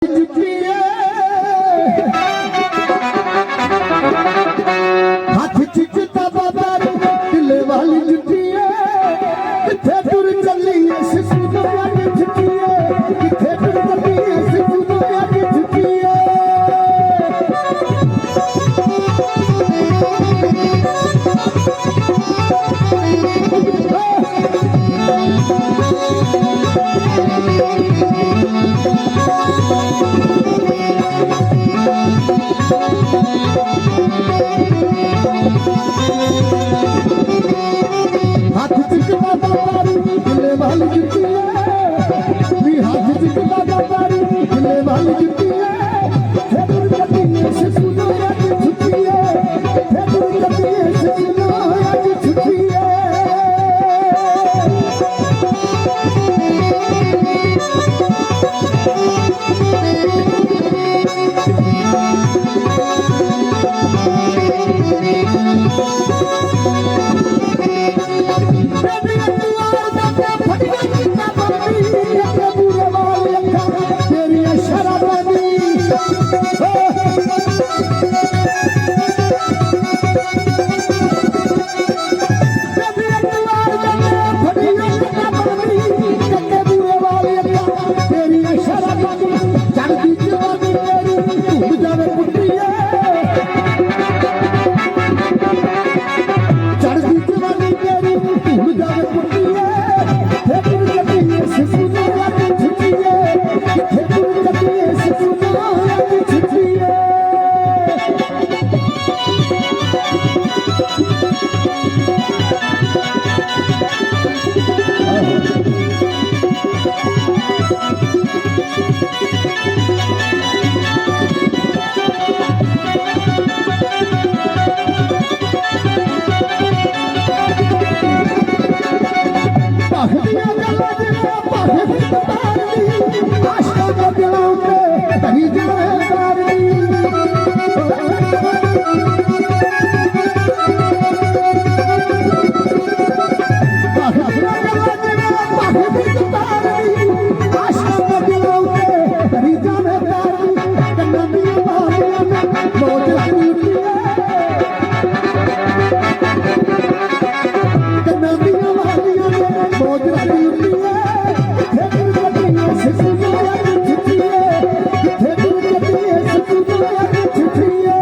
हाथ चिचता बाजार दिल वाली जुटिए किथे टुर चली शिशु दुनिया की जुटिए किथे टुर चली शिशु दुनिया की जुटिए हाथ चिकता बाबारी दिले वाली जुटिए नी हाथ चिकता बाबारी दिले वाली जुटिए फेर कटिए शिशु दुनिया की जुटिए फेर कटिए शिशु दुनिया की जुटिए हाथ चिकता बाबारी दिले वाली जुटिए फेर कटिए शिशु दुनिया की जुटिए फेर कटिए शिशु दुनिया की जुटिए